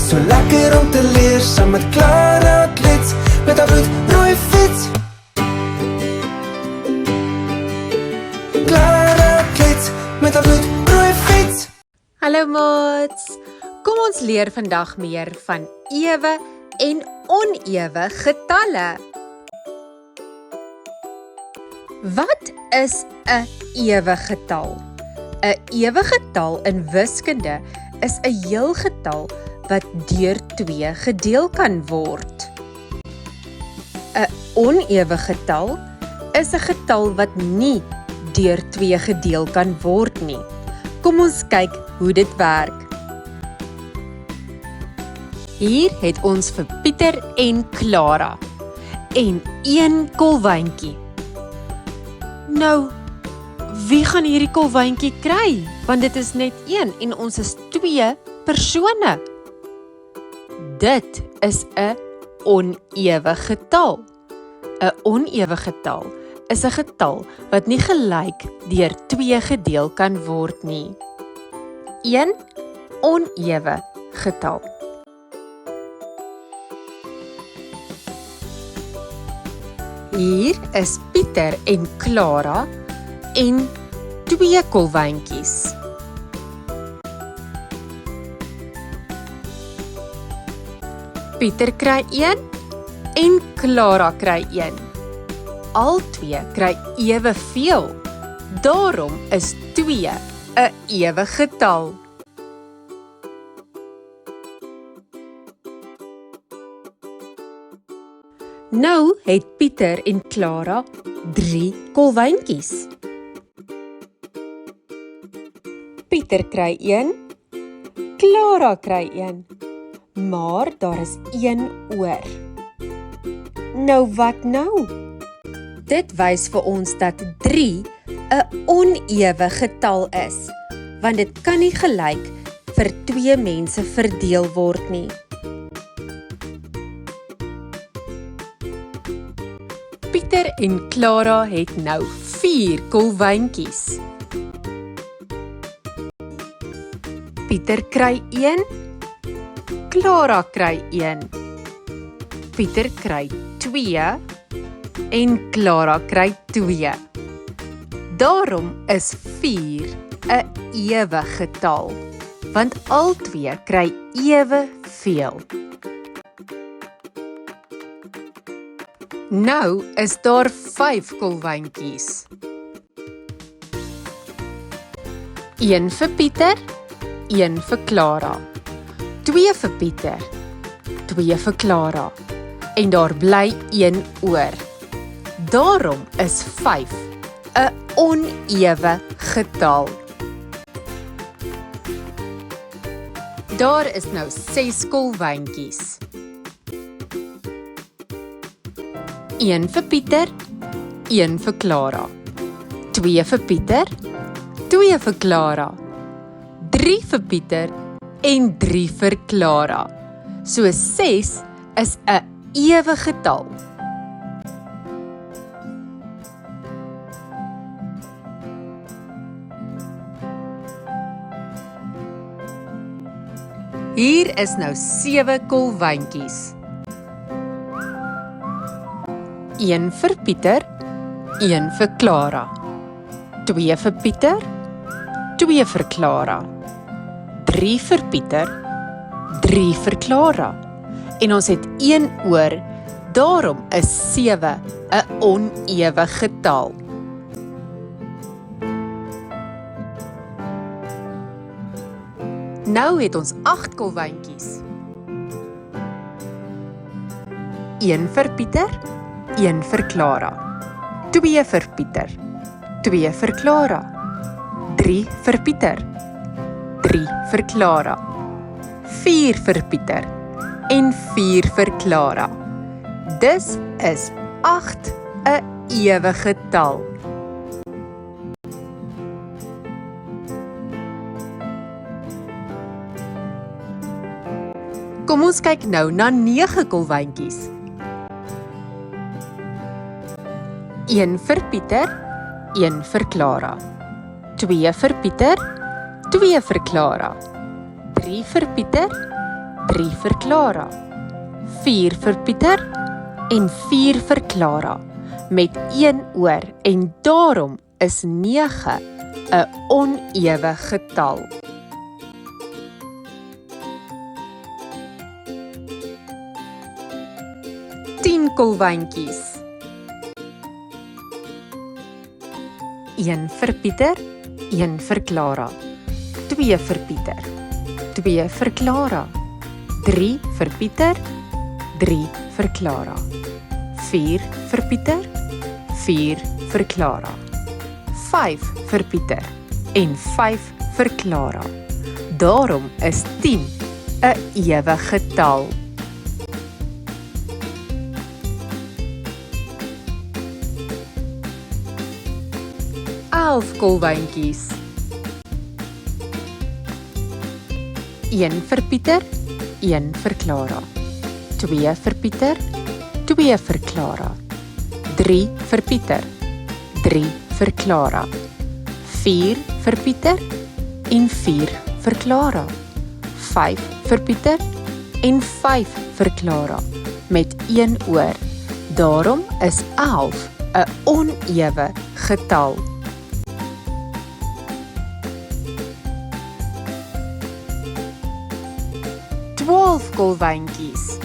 So lekker om te leer, saam met Clara Klets, met haar bloedrooi fiets. Clara Klets, met haar bloedrooi fiets. Hallo maats, kom ons leer vandag meer van ewe en onewe getalle. Wat is 'n ewe getal? 'n ewe getal in wiskunde is 'n heel getal wat deur 2 gedeel kan word. 'n onewe getal is 'n getal wat nie deur 2 gedeel kan word nie. Kom ons kyk hoe dit werk. Hier het ons vir Pieter en Clara en 1 kolwyntjie. Nou, wie gaan hierdie kolwyntjie kry? Want dit is net 1 en ons is 2 persone. Dit is 'n onewe getal. 'n onewe getal is 'n getal wat nie gelyk deur 2 gedeel kan word nie. 1 onewe getal. Hier is Pieter en Clara en 2 kolwyntjies. Pieter kry 1 en Clara kry 1. Al 2 kry eweveel. Daarom is 2 'n ewe getal. Nou het Pieter en Clara 3 kolwyntjies. Pieter kry 1, Clara kry 1, maar daar is 1 oor. Nou wat nou? Dit wys vir ons dat 3 'n onewe getal is, want dit kan nie gelyk vir 2 mense verdeel word nie. Pieter en Clara het nou 4 kolwyntjies. Pieter kry 1, Clara kry 1. Pieter kry 2 en Clara kry 2. Daarom is 4 'n ewe getal, want al 2 kry eweveel. Nou is daar 5 kolwyntjies. 1 vir Pieter, 1 vir Clara. 2 vir Pieter, 2 vir Clara. En daar bly 1 oor. Daarom is 5 'n onewe getal. Daar is nou 6 kolwyntjies. 1 vir Pieter, 1 vir Clara. 2 vir Pieter, 2 vir Clara. 3 vir Pieter en 3 vir Clara. So 6 is 'n ewe getal. Hier is nou 7 kolwyntjies. 1 vir Pieter, 1 vir Clara. 2 vir Pieter, 2 vir Clara. 3 vir Pieter, 3 vir Clara. En ons het 1 oor, daarom is 7 'n onewe getal. Nou het ons 8 kolwyntjies. 1 vir Pieter, 1 vir Clara. 2 vir Pieter, 2 vir Clara. 3 vir Pieter, 3 vir Clara. 4 vir Pieter en 4 vir Clara. Dis is 8 'n ewe getal. Kom ons kyk nou na 9 kolwyntjies. 1 vir Pieter, 1 vir Clara. 2 vir Pieter, 2 vir Clara. 3 vir Pieter, 3 vir Clara, 4 vir Pieter en 4 vir Clara, met 1 oor en daarom is 9 'n onewe getal. Tien kolwyntjies. 1 vir Pieter, 1 vir Clara, 2 vir Pieter, 2 vir Clara, 3 vir Pieter, 3 vir Clara, 4 vir Pieter, 4 vir Clara, 5 vir Pieter en 5 vir Clara. Daarom is 10 'n ewe getal. Kolwyntjies. 1 vir Pieter, 1 vir Clara, 2 vir Pieter, 2 vir Clara, 3 vir Pieter, 3 vir Clara, 4 vir Pieter en 4 vir Clara, 5 vir Pieter en 5 vir Clara, met 1 oor. Daarom is 11 'n onewe getal. 12 kolwyntjies.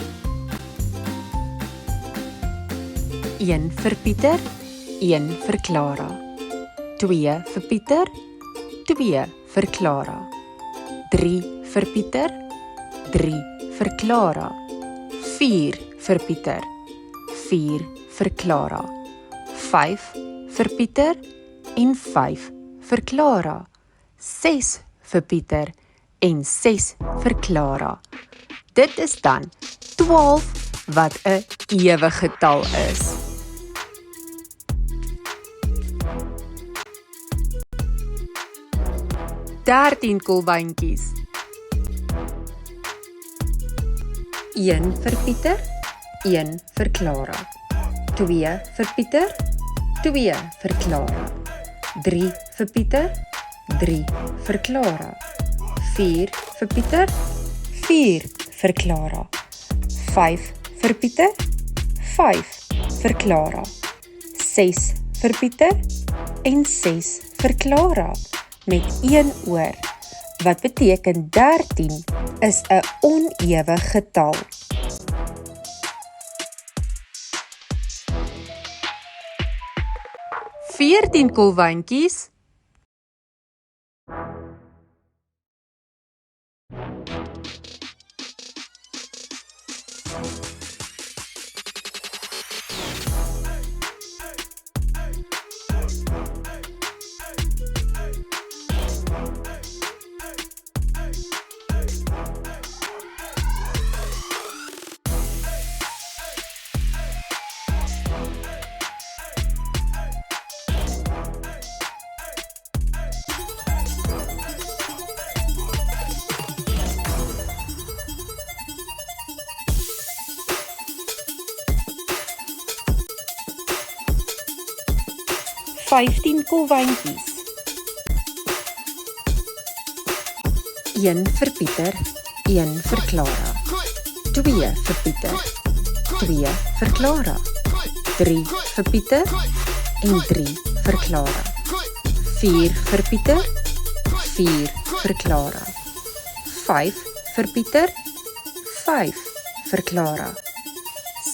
1 vir Pieter, 1 vir Clara, 2 vir Pieter, 2 vir Clara, 3 vir Pieter, 3 vir Clara, 4 vir Pieter, 4 vir Clara, 5 vir Pieter en 5 vir Clara, 6 vir Pieter en 6 vir Clara. Dit is dan 12 wat 'n ewe getal is. Dertien kolwyntjies. 1 vir Pieter, 1 vir Clara, 2 vir Pieter, 2 vir Clara, 3 vir Pieter, 3 vir Clara, 4 vir Pieter, 4 vir Clara, 5 vir Pieter, 5 vir Clara, 6 vir Pieter en 6 vir Clara, met 1 oor, wat beteken 13 is 'n onewe getal. Veertien kolwyntjies. 15 kolwyntjies. 1 vir Pieter, 1 vir Clara, 2 vir Pieter, 2 vir Clara, 3 vir Pieter en 3 vir Clara, 4 vir Pieter, 4 vir Clara, 5 vir Pieter, 5 vir Clara,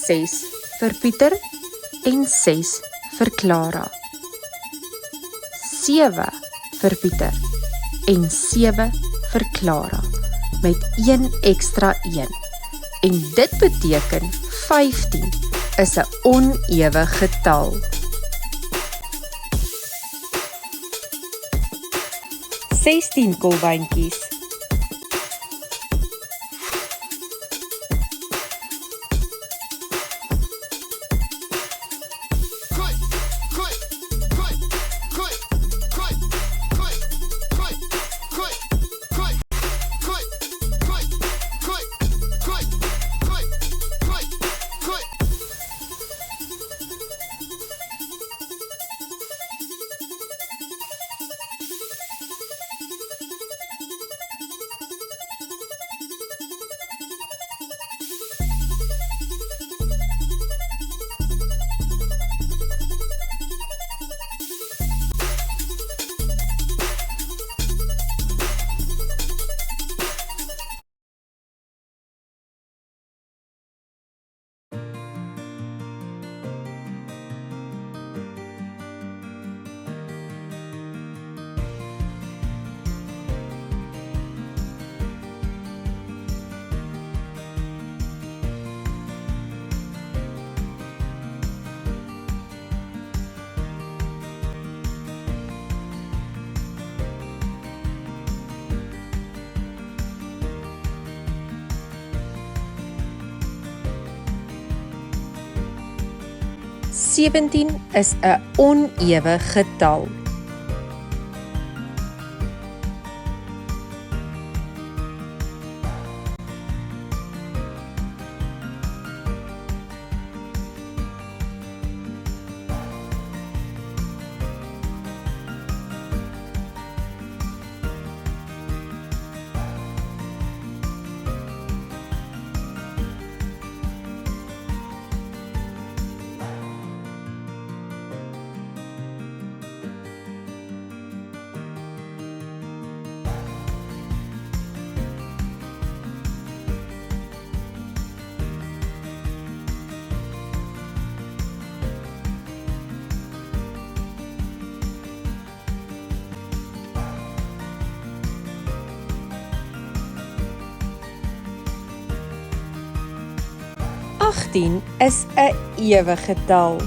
6 vir Pieter en 6 vir Clara, 7 vir Pieter en 7 vir Clara, met 1 ekstra 1. En dit beteken 15 is 'n onewe getal. 16 kolwyntjies. 17 is 'n onewe getal. Agtien is 'n ewe getal.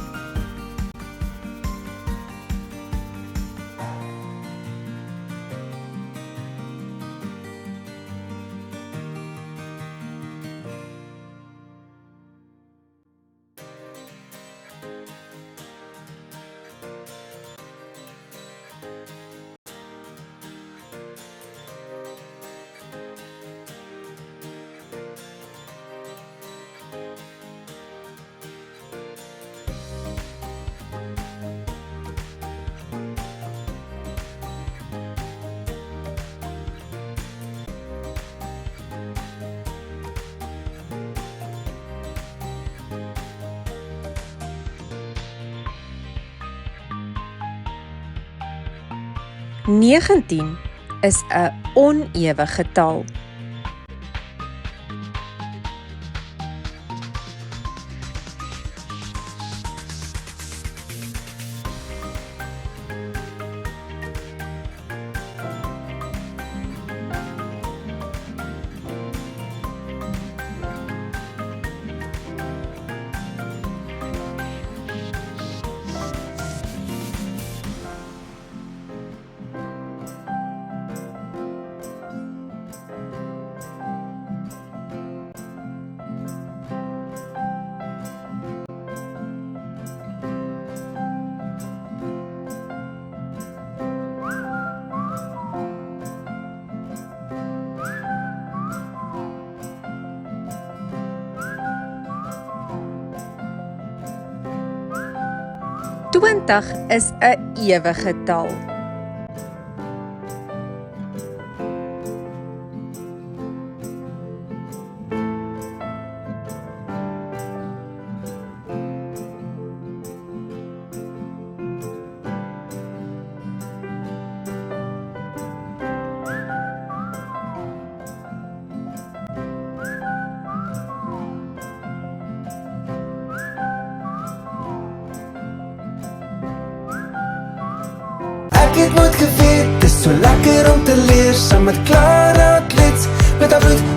Negentien is 'n onewe getal. Twintig is 'n ewe getal. Ek het nooit geweet, dis so lekker om te leer saam met Clara Klets, met haar bloed